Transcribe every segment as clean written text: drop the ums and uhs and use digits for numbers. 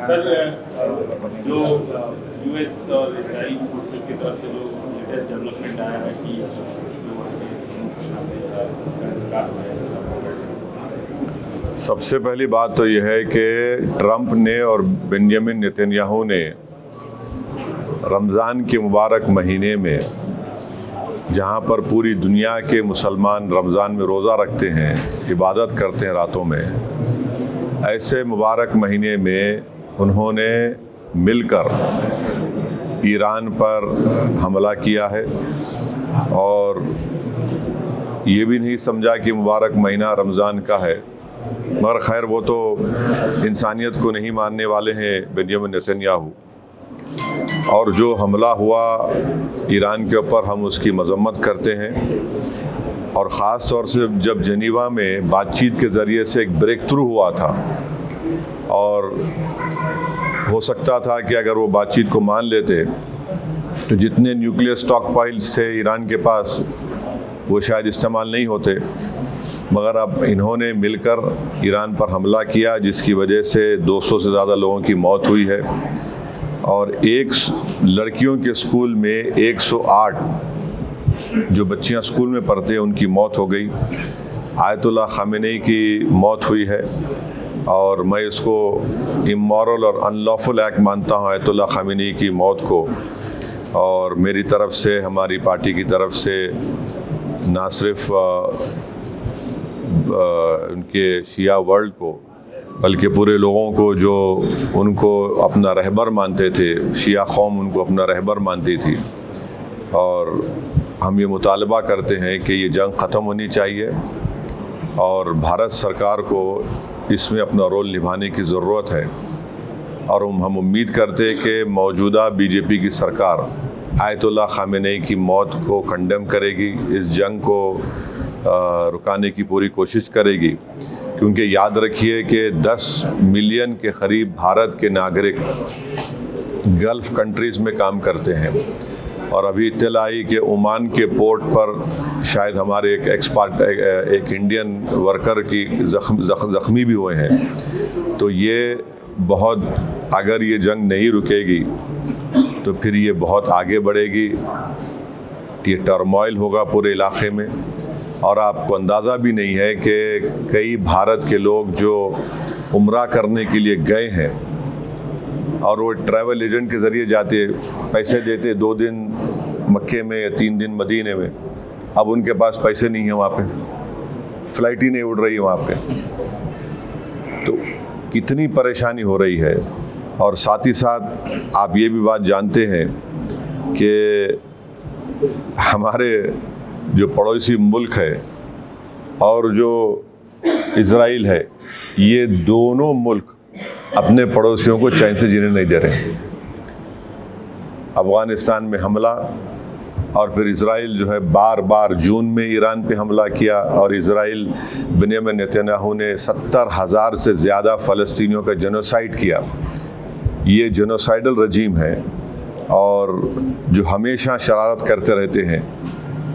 Sir, जो US और Israel forces की तरफ से जो लेटेस्ट डेवलपमेंट आया है कि जो वहाँ के साथ सबसे पहली बात तो यह है कि ट्रंप ने और बेंजामिन नेतन्याहू ने रमज़ान के मुबारक महीने में, जहाँ पर पूरी दुनिया के मुसलमान रमज़ान में रोज़ा रखते हैं, इबादत करते हैं रातों में, ऐसे मुबारक महीने में उन्होंने मिलकर ईरान पर हमला किया है और ये भी नहीं समझा कि मुबारक महीना रमज़ान का है। मगर खैर, वो तो इंसानियत को नहीं मानने वाले हैं बेंजामिन नेतन्याहू। और जो हमला हुआ ईरान के ऊपर, हम उसकी मजम्मत करते हैं। और ख़ास तौर से जब जेनीवा में बातचीत के ज़रिए से एक ब्रेक थ्रू हुआ था, और हो सकता था कि अगर वो बातचीत को मान लेते तो जितने न्यूक्लियर स्टॉक पाइल्स थे ईरान के पास, वो शायद इस्तेमाल नहीं होते। मगर अब इन्होंने मिलकर ईरान पर हमला किया, जिसकी वजह से 200 से ज़्यादा लोगों की मौत हुई है। और एक लड़कियों के स्कूल में 108 जो बच्चियां स्कूल में पढ़ते हैं, उनकी मौत हो गई। आयतुल्लाह ख़ामेनी की मौत हुई है और मैं इसको इमोरल और अनलॉफुल एक्ट मानता हूँ, आयतुल्लाह ख़ामेनी की मौत को। और मेरी तरफ से, हमारी पार्टी की तरफ से, ना सिर्फ उनके शिया वर्ल्ड को, बल्कि पूरे लोगों को जो उनको अपना रहबर मानते थे, शिया कौम उनको अपना रहबर मानती थी। और हम ये मुतालबा करते हैं कि ये जंग ख़त्म होनी चाहिए और भारत सरकार को इसमें अपना रोल निभाने की ज़रूरत है। और हम उम्मीद करते हैं कि मौजूदा बीजेपी की सरकार आयतुल्लाह ख़ामेनी की मौत को कंडेम करेगी, इस जंग को रुकाने की पूरी कोशिश करेगी। क्योंकि याद रखिए कि 10 मिलियन के करीब भारत के नागरिक गल्फ़ कंट्रीज़ में काम करते हैं। और अभी इत्तला आई कि ओमान के पोर्ट पर शायद हमारे एक इंडियन वर्कर की ज़ख्मी भी हुए हैं। तो ये बहुत, अगर ये जंग नहीं रुकेगी तो फिर ये बहुत आगे बढ़ेगी, ये टर्मोइल होगा पूरे इलाके में। और आपको अंदाज़ा भी नहीं है कि कई भारत के लोग जो उम्रा करने के लिए गए हैं और वो ट्रैवल एजेंट के ज़रिए जाते, पैसे देते 2 दिन मक्के में या 3 दिन मदीने में, अब उनके पास पैसे नहीं है, वहाँ पे फ़्लाइट ही नहीं उड़ रही है वहाँ पे। तो कितनी परेशानी हो रही है। और साथ ही साथ आप ये भी बात जानते हैं कि हमारे जो पड़ोसी मुल्क है और जो इज़राइल है, ये दोनों मुल्क अपने पड़ोसियों को चैन से जीने नहीं दे रहे। अफ़गानिस्तान में हमला, और फिर इज़राइल जो है बार बार जून में ईरान पे हमला किया। और इज़राइल, बेंजामिन नेतन्याहू ने 70,000 से ज़्यादा फ़लस्तीनियों का जेनोसाइड किया। ये जेनोसाइडल रजीम है और जो हमेशा शरारत करते रहते हैं।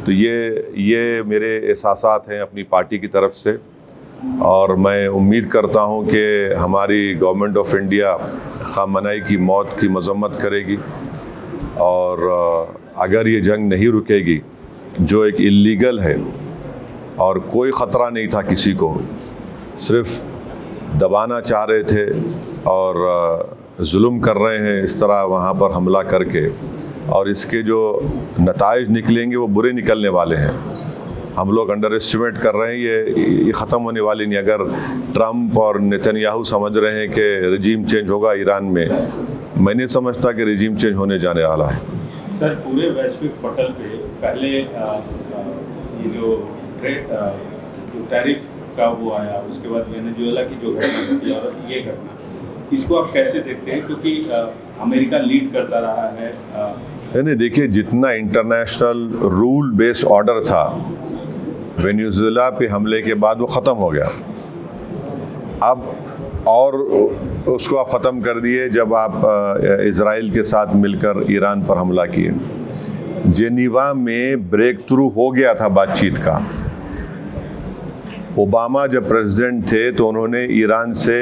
तो ये मेरे एहसासात हैं अपनी पार्टी की तरफ से। और मैं उम्मीद करता हूं कि हमारी गवर्नमेंट ऑफ इंडिया ख़ामेनी की मौत की मजम्मत करेगी। और अगर ये जंग नहीं रुकेगी, जो एक इल्लीगल है और कोई ख़तरा नहीं था किसी को, सिर्फ दबाना चाह रहे थे और जुल्म कर रहे हैं इस तरह वहाँ पर हमला करके, और इसके जो नताइज निकलेंगे वो बुरे निकलने वाले हैं। हम लोग अंडर एस्टिमेट कर रहे हैं, ये ख़त्म होने वाली नहीं। अगर ट्रंप और नेतन्याहू समझ रहे हैं कि रजीम चेंज होगा ईरान में, मैं नहीं समझता कि रजीम चेंज होने जाने वाला है। सर, पूरे वैश्विक पटल पे पहले ये जो टैरिफ का वो आया, उसके बाद वेनेजुएला की जो घटना घटी और ये घटना, इसको आप कैसे देखते हैं? क्योंकि अमेरिका लीड करता रहा है। नहीं, देखिए, जितना इंटरनेशनल रूल बेस्ड ऑर्डर था वेनेजुएला पे हमले के बाद, वो ख़त्म हो गया। अब और उसको आप ख़त्म कर दिए जब आप इज़राइल के साथ मिलकर ईरान पर हमला किए। जेनीवा में ब्रेक थ्रू हो गया था बातचीत का, ओबामा जब प्रेसिडेंट थे तो उन्होंने ईरान से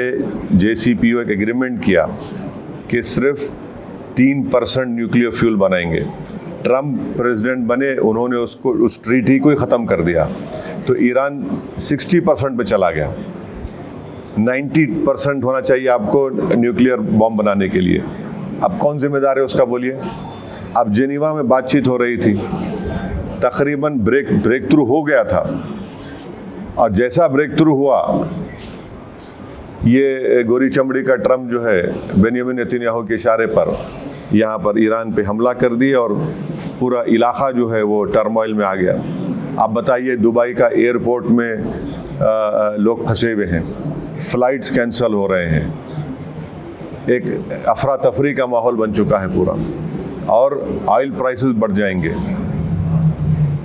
JCPOA एक एग्रीमेंट किया कि सिर्फ 3% न्यूक्लियर फ्यूल बनाएंगे। ट्रम्प प्रेसिडेंट बने, उन्होंने उस ट्रीटी को ही ख़त्म कर दिया, तो ईरान 60% पे चला गया। 90% होना चाहिए आपको न्यूक्लियर बॉम्ब बनाने के लिए। अब कौन जिम्मेदार है उसका, बोलिए। अब जेनीवा में बातचीत हो रही थी, तकरीबन ब्रेक थ्रू हो गया था, और जैसा ब्रेक थ्रू हुआ, ये गोरी चमड़ी का ट्रम्प जो है बेंजामिन नेतन्याहू के इशारे पर यहाँ पर ईरान पे हमला कर दिया और पूरा इलाका जो है वो टर्मोइल में आ गया। आप बताइए, दुबई का एयरपोर्ट में लोग फंसे हुए हैं, फ़्लाइट्स कैंसिल हो रहे हैं, एक अफरा तफरी का माहौल बन चुका है पूरा, और ऑयल प्राइसेस बढ़ जाएंगे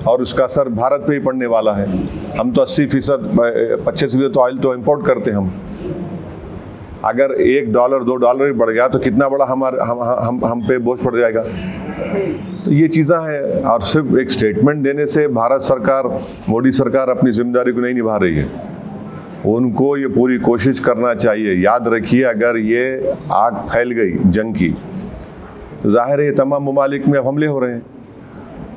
और उसका असर भारत पे ही पड़ने वाला है। हम तो 80%, 25% तो ऑयल तो इंपोर्ट करते हैं हम। अगर $1 $2 भी बढ़ गया तो कितना बड़ा हम पे बोझ पड़ जाएगा। तो ये चीज़ें हैं, और सिर्फ एक स्टेटमेंट देने से भारत सरकार, मोदी सरकार अपनी जिम्मेदारी को नहीं निभा रही है। उनको ये पूरी कोशिश करना चाहिए। याद रखिए, अगर ये आग फैल गई जंग की, तो जाहिर है ये तमाम ममालिक में अब हमले हो रहे हैं,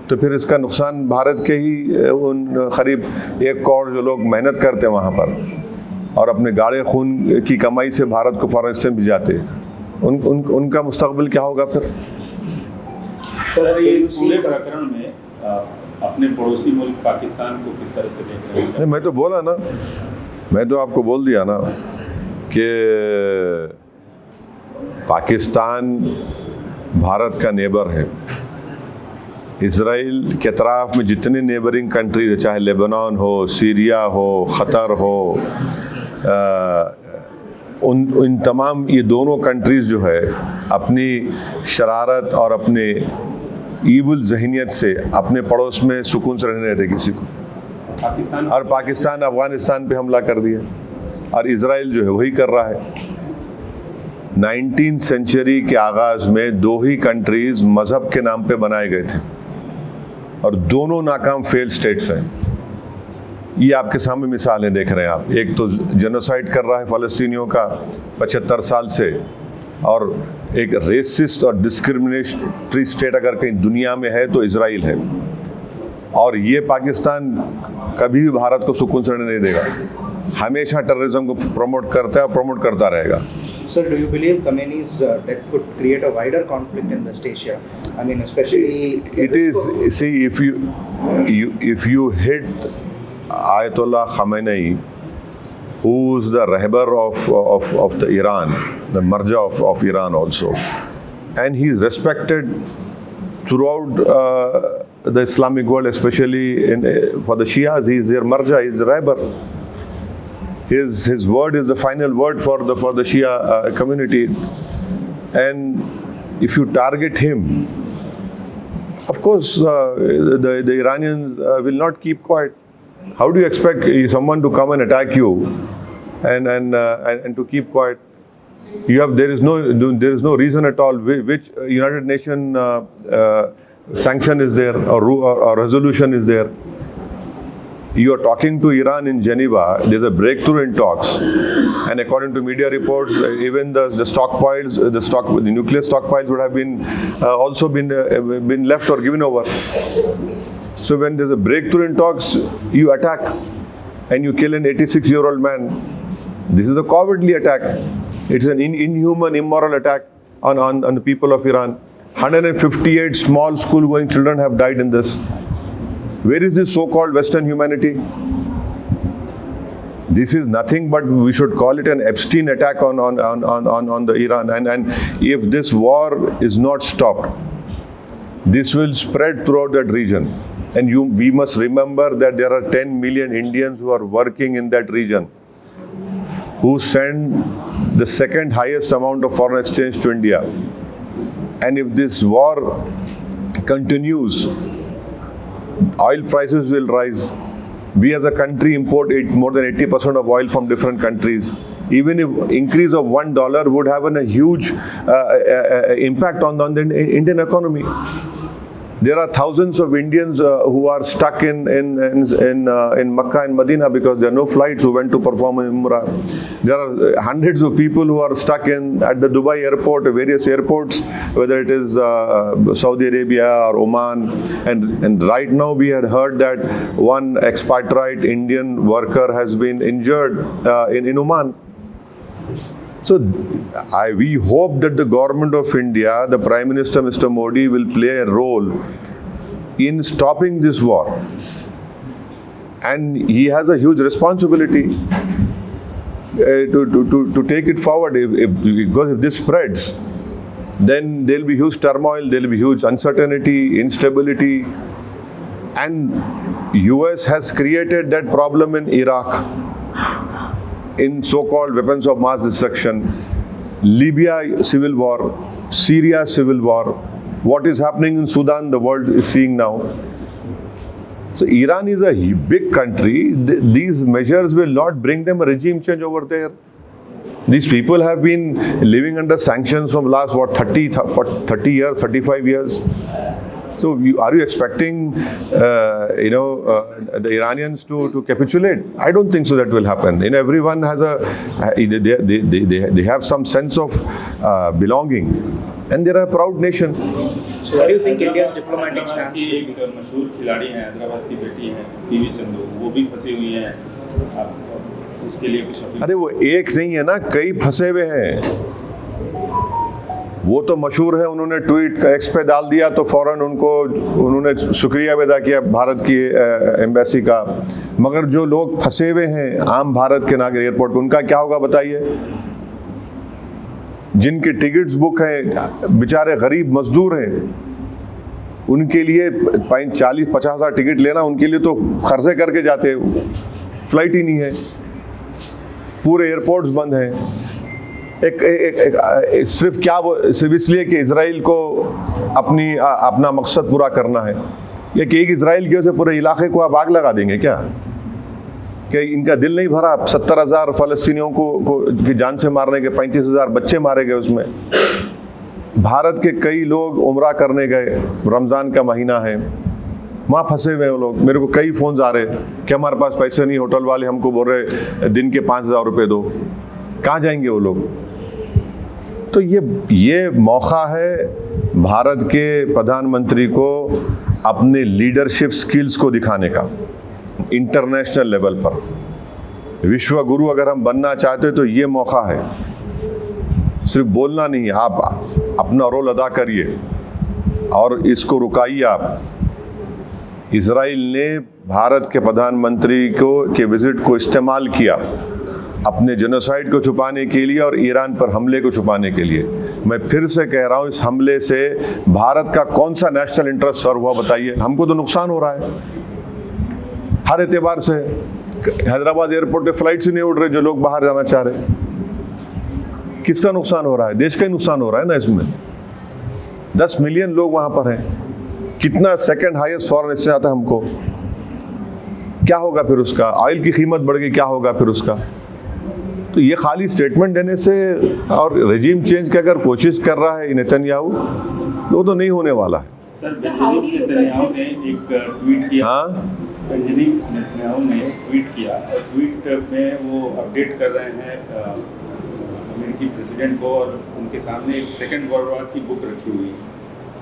तो फिर इसका नुकसान भारत के ही उन करीब 1 करोड़ जो लोग मेहनत करते हैं वहाँ पर और अपने गाढ़े खून की कमाई से भारत को फॉरेन एक्सचेंज भिजाते, उनका मुस्तकबिल क्या होगा फिर। सर, ये इस पूरे प्रकरण में अपने पड़ोसी मुल्क पाकिस्तान को किस तरह से देख रहे हैं? मैं तो बोला ना, मैं तो आपको बोल दिया ना कि पाकिस्तान भारत का नेबर है। इज़राइल के अतराफ़ में जितने नेबरिंग कंट्रीज है, चाहे लेबनान हो, सीरिया हो, ख़तर हो, उन तमाम ये दोनों कंट्रीज़ जो है अपनी शरारत और अपने ईवल जहनीत से अपने पड़ोस में सुकून से रहने देते किसी को। पाकिस्तान अफ़गानिस्तान पे हमला कर दिया, और इज़राइल जो है वही कर रहा है। 19वीं सेंचुरी के आगाज़ में 2 ही कंट्रीज़ मज़हब के नाम पे बनाए गए थे, और दोनों नाकाम फेल स्टेट्स हैं। ये आपके सामने मिसालें देख रहे हैं आप। एक तो जेनोसाइड कर रहा है फ़लस्तीनियों का 75 साल से, और एक रेसिस्ट और डिस्क्रिमिनेटरी स्टेट अगर कहीं दुनिया में है तो इज़राइल है, और ये पाकिस्तान कभी भी भारत को सुकून से रहने नहीं देगा। हमेशा टेररिज्म को प्रमोट करता है और प्रमोट करता रहेगा। Sir, do you believe Khamenei's death could create a wider conflict in West Asia? I mean, especially it is. See, if you hit Ayatollah Khamenei, who's the Rahbar of the Iran, the Marja of Iran also, and he's respected throughout the Islamic world, especially for the Shias. He's their Marja, he's the Rahbar. His word is the final word for the Shia community, and if you target him, of course the Iranians will not keep quiet. How do you expect someone to come and attack you and to keep quiet? There is no reason at all. Which United Nations sanction is there, or resolution is there? You are talking to Iran in Geneva. There's a breakthrough in talks, and according to media reports, even the stockpiles, the nuclear stockpiles would have been also been left or given over. So when there's a breakthrough in talks, you attack and you kill an 86-year-old man. This is a cowardly attack. It's an inhuman, immoral attack on the people of Iran. 158 small school-going children have died in this. Where is this so-called Western humanity? This is nothing but, we should call it an Epstein attack on the Iran. And if this war is not stopped, this will spread throughout that region. And we must remember that there are 10 million Indians who are working in that region, who send the second highest amount of foreign exchange to India. And if this war continues, oil prices will rise. We as a country import more than 80% of oil from different countries. Even if increase of $1 would have a huge impact on the Indian economy. There are thousands of Indians who are stuck in Makkah and Medina because there are no flights who went to perform in Umrah. There are hundreds of people who are stuck at the Dubai airport, various airports, whether it is Saudi Arabia or Oman. And right now we had heard that one expatriate Indian worker has been injured in Oman. So we hope that the government of India, the Prime Minister Mr. Modi, will play a role in stopping this war. And he has a huge responsibility to take it forward. Because if this spreads, then there will be huge turmoil, there will be huge uncertainty, instability. And US has created that problem in Iraq, in so-called weapons of mass destruction, Libya civil war, Syria civil war, what is happening in Sudan, the world is seeing now. So Iran is a big country. These measures will not bring them a regime change over there. These people have been living under sanctions from last 30 years, 35 years. So are you expecting the Iranians to capitulate? I don't think so that will happen. Everyone has they have some sense of belonging, and they're a proud nation. So what do you think India's diplomatic stance की should be? एक मशहूर खिलाड़ी हैं, हैदराबाद की बेटी हैं PV Sindhu, वो भी फंसी हुई हैं। उसके लिए कुछ अपील? अरे वो एक नहीं है ना, कई फंसे हुए हैं। वो तो मशहूर है, उन्होंने ट्वीट एक्स पे डाल दिया तो फौरन उन्होंने शुक्रिया अदा किया भारत की एम्बेसी का। मगर जो लोग फंसे हुए हैं आम भारत के नागरिक एयरपोर्ट पर, उनका क्या होगा बताइए? जिनके टिकट्स बुक हैं, बेचारे गरीब मजदूर हैं, उनके लिए 40-50 हज़ार टिकट लेना, उनके लिए तो खर्चे करके जाते, फ्लाइट ही नहीं है, पूरे एयरपोर्ट्स बंद हैं। सिर्फ इसलिए कि इजराइल को अपना मकसद पूरा करना है, या कि एक इजराइल की वजह से पूरे इलाके को आप आग लगा देंगे क्या? कि इनका दिल नहीं भरा? 70,000 फ़लस्तीनियों को की जान से मारने के, 35,000 बच्चे मारे गए उसमें। भारत के कई लोग उम्रा करने गए, रमज़ान का महीना है, वहाँ फंसे हुए हैं वो लोग। मेरे को कई फ़ोन्स आ रहे कि हमारे पास पैसे नहीं, होटल वाले हमको बोल रहे दिन के 5,000 रुपये दो। कहाँ जाएंगे वो लोग? तो ये मौका है भारत के प्रधानमंत्री को अपने लीडरशिप स्किल्स को दिखाने का इंटरनेशनल लेवल पर। विश्व गुरु अगर हम बनना चाहते तो ये मौका है, सिर्फ बोलना नहीं, आप अपना रोल अदा करिए और इसको रुकाइए आप। इजराइल ने भारत के प्रधानमंत्री के विजिट को इस्तेमाल किया अपने जेनोसाइड को छुपाने के लिए और ईरान पर हमले को छुपाने के लिए। मैं फिर से कह रहा हूँ, इस हमले से भारत का कौन सा नेशनल इंटरेस्ट सर्व हुआ बताइए? हमको तो नुकसान हो रहा है हर एतबार से। हैदराबाद एयरपोर्ट पे फ्लाइट्स ही नहीं उड़ रहे जो लोग बाहर जाना चाह रहे। किसका नुकसान हो रहा है? देश का ही नुकसान हो रहा है ना इसमें। 10 मिलियन लोग वहाँ पर हैं, कितना सेकंड हाईएस्ट फॉरेन एक्सचेंज आता है हमको। क्या होगा फिर उसका? ऑयल की कीमत बढ़ गई, क्या होगा फिर उसका? तो ये खाली स्टेटमेंट देने से और रेजिम चेंज की अगर कोशिश कर रहा है नेतन्याहू, वो तो नहीं होने वाला है। सर, बेंजामिन नेतन्याहू ने एक ट्वीट किया। हाँ, बेंजामिन नेतन्याहू ने ट्वीट किया और ट्वीट में वो अपडेट कर रहे हैं अमेरिकी प्रेसिडेंट को, और उनके सामने एक सेकेंड वर्ल्ड वॉर की बुक रखी हुई है।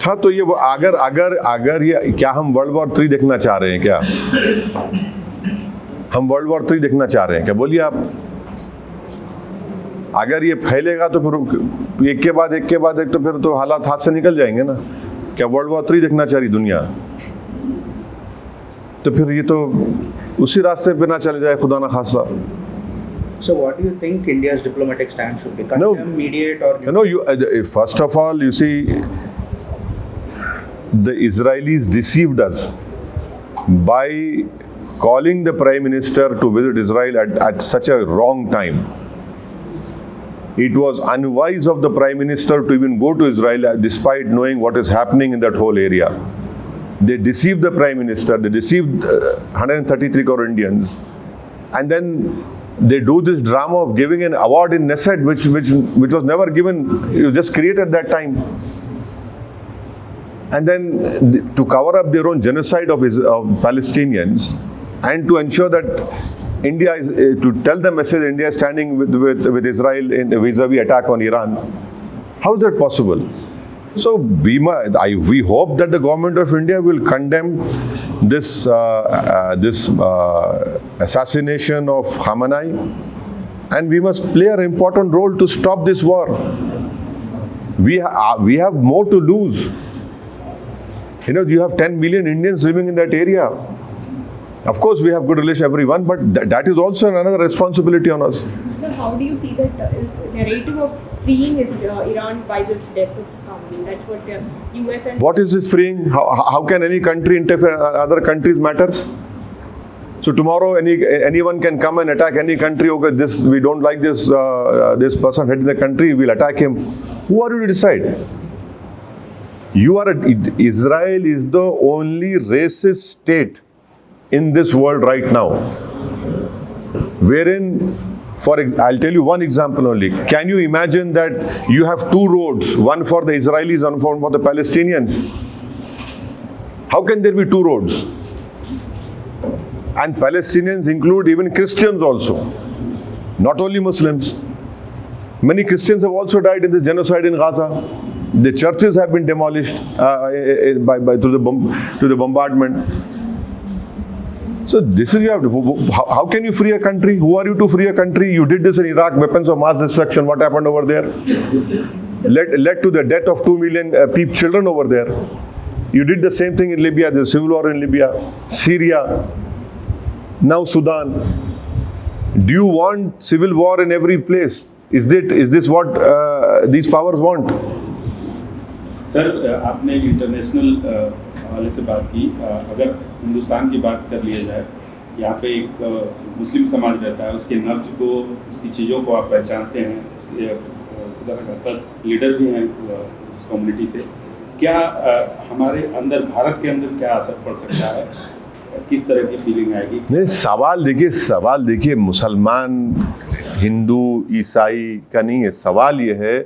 हाँ, तो ये वो अगर ये क्या हम वर्ल्ड वॉर 3 देखना चाह रहे हैं क्या? हम वर्ल्ड वॉर 3 देखना चाह रहे हैं क्या? बोलिए आप। अगर ये फैलेगा तो फिर एक के बाद एक तो फिर तो हालात हाथ से निकल जाएंगे ना। क्या वर्ल्ड वॉर 3 देखना चाह रही दुनिया? तो फिर ये तो उसी रास्ते पे ना चले जाए, खुदा ना खासा। So what do you think India's diplomatic stance should be? Condemn, mediate, or No, first of all, you see, the Israelis deceived us by calling the Prime Minister to visit Israel at such a wrong time. It was unwise of the Prime Minister to even go to Israel despite knowing what is happening in that whole area. They deceived the Prime Minister, they deceived 133 crore Indians, and then they do this drama of giving an award in Knesset which was never given. It was just created that time. and then to cover up their own genocide of Palestinians, and to ensure that India is to tell the message India is standing with Israel in vis-a-vis attack on Iran. How is that possible? So we hope that the government of India will condemn this assassination of Khamenei, and we must play an important role to stop this war. We have more to lose. You know, you have 10 million Indians living in that area. Of course, we have good relations with everyone, but that is also another responsibility on us. So how do you see that narrative of freeing Iran by this death of Khamenei? That's what US and... What is this freeing? How can any country interfere in other countries' matters? So tomorrow anyone can come and attack any country. Okay, we don't like this person heading the country, we'll attack him. Who are you to decide? Israel is the only racist state in this world right now, wherein, I'll tell you one example only. Can you imagine that you have two roads, one for the Israelis and one for the Palestinians? How can there be two roads? And Palestinians include even Christians also, not only Muslims. Many Christians have also died in the genocide in Gaza. The churches have been demolished to the bombardment. So this is how can you free a country? Who are you to free a country? You did this in Iraq, weapons of mass destruction. What happened over there? Led to the death of 2 million children over there. You did the same thing in Libya. There's civil war in Libya, Syria, now Sudan. Do you want civil war in every place? Is this what these powers want? Sir, आपने international हवाले से बात की. अगर हिंदुस्तान की बात कर लिया जाए, यहाँ पे एक मुस्लिम समाज रहता है, उसके नब्ज को, उसकी चीज़ों को आप पहचानते हैं, उसके लीडर भी हैं उस कम्युनिटी से. क्या हमारे अंदर, भारत के अंदर क्या असर पड़ सकता है? किस तरह की फीलिंग आएगी? नहीं, सवाल देखिए मुसलमान, हिंदू, ईसाई का नहीं है. सवाल ये है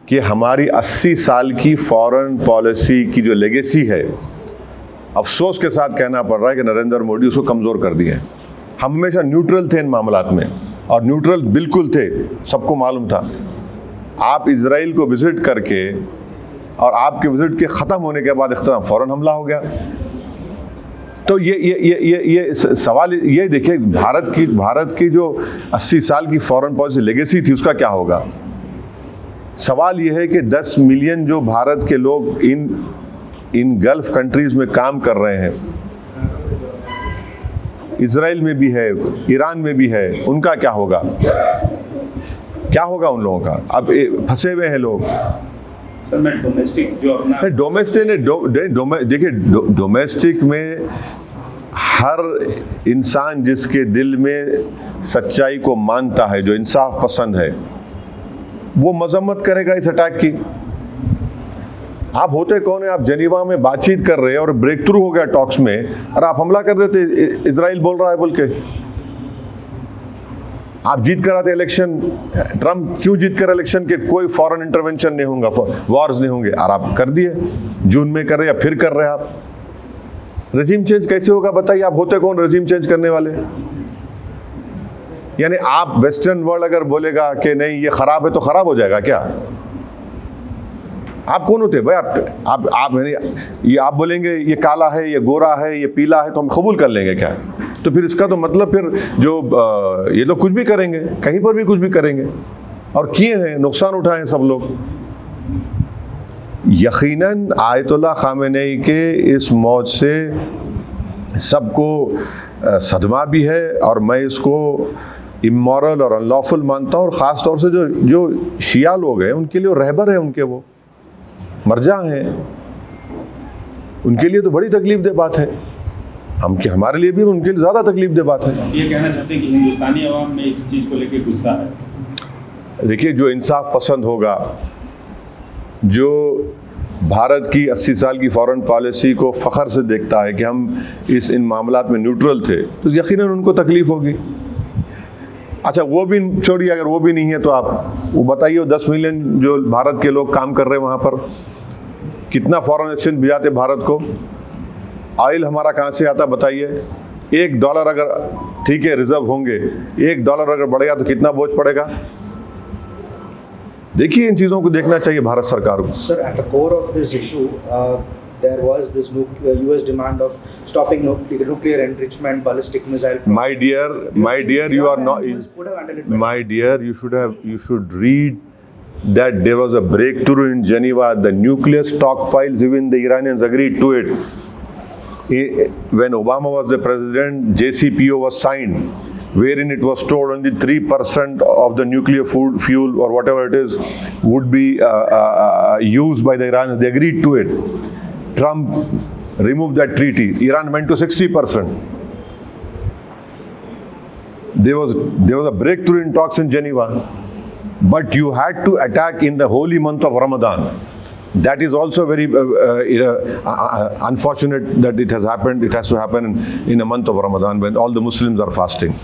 कि हमारी 80 साल की फॉरेन पॉलिसी की जो लेगेसी है, अफसोस के साथ कहना पड़ रहा है कि नरेंद्र मोदी उसको कमज़ोर कर दिए हैं. हम हमेशा न्यूट्रल थे इन मामलात में, और न्यूट्रल बिल्कुल थे, सबको मालूम था. आप इजराइल को विज़िट करके और आपके विज़िट के ख़त्म होने के बाद इख्तिलाफ फ़ौरन हमला हो गया. तो ये सवाल ये देखिए, भारत की जो 80 साल की फॉरेन पॉलिसी लेगेसी थी, उसका क्या होगा? सवाल ये है कि 10 मिलियन जो भारत के लोग इन गल्फ कंट्रीज़ में काम कर रहे हैं, इजराइल में भी है, ईरान में भी है, उनका क्या होगा? क्या होगा उन लोगों का? अब फंसे हुए हैं लोग. सर, मैं डोमेस्टिक जो अपना देखिए, डोमेस्टिक में हर इंसान जिसके दिल में सच्चाई को मानता है, जो इंसाफ पसंद है, वो मजम्मत करेगा इस अटैक की. आप होते कौन है? आप जेनीवा में बातचीत कर रहे हैं और ब्रेक थ्रू हो गया टॉक्स में, और आप हमला कर देते. इजराइल बोल रहा है बोल के. आप जीत कर आते इलेक्शन. ट्रम्प क्यों जीत कर इलेक्शन के कोई फॉरेन इंटरवेंशन नहीं होगा, वॉर्स नहीं होंगे, और आप कर दिए. जून में कर रहे या फिर कर रहे आप. रजीम चेंज कैसे होगा बताइए? आप होते कौन रजीम चेंज करने वाले? यानी आप वेस्टर्न वर्ल्ड अगर बोलेगा कि नहीं ये खराब है तो खराब हो जाएगा क्या? आप कौन होते भाई? आप बोलेंगे ये काला है, ये गोरा है, ये पीला है, तो हम कबूल कर लेंगे क्या? तो फिर इसका तो मतलब फिर जो ये लोग कुछ भी करेंगे, कहीं पर भी कुछ भी करेंगे, और किए हैं, नुकसान उठाए सब लोग. यकीनन आयतुल्लाह खामेनेई के इस मौत से सबको सदमा भी है, और मैं इसको इमोरल और अनलॉफुल मानता हूँ. और ख़ास तौर से जो शिया लोग हैं, उनके लिए रहबर है, उनके वो मरजा हैं, उनके लिए तो बड़ी तकलीफ दे बात है. हमारे लिए भी उनके लिए ज़्यादा तकलीफ दे बात है. ये कहना चाहते हैं कि हिंदुस्तानी अवाम में इस चीज़ को लेकर गुस्सा है. देखिए, जो इंसाफ पसंद होगा, जो भारत की 80 साल की फॉरेन पॉलिसी को फ़ख्र से देखता है कि हम इन मामलात में न्यूट्रल थे, तो यकीनन उनको तकलीफ़ होगी. अच्छा, वो भी छोड़िए, अगर वो भी नहीं है तो आप वो बताइए, 10 मिलियन जो भारत के लोग काम कर रहे हैं वहाँ पर, कितना फॉरेन एक्सचेंज भिजाते भारत को? ऑयल हमारा कहाँ से आता बताइए? $1 अगर ठीक है रिजर्व होंगे, $1 अगर बढ़ेगा तो कितना बोझ पड़ेगा? देखिए, इन चीज़ों को देखना चाहिए भारत सरकार को। Sir, at the core of this issue, there was this US demand of stopping nuclear enrichment, ballistic missile. My dear, you are not. US would have handled it better. My dear, you should read that there was a breakthrough in Geneva. The nuclear stockpiles, even the Iranians agreed to it. When Obama was the president, JCPO was signed, wherein it was told only 3% of the nuclear fuel or whatever it is would be used by the Iranians. They agreed to it. Trump removed that treaty. Iran went to 60%. There was a breakthrough in talks in Geneva, but you had to attack in the holy month of Ramadan. That is also very unfortunate that it has happened. It has to happen in a month of Ramadan when all the Muslims are fasting.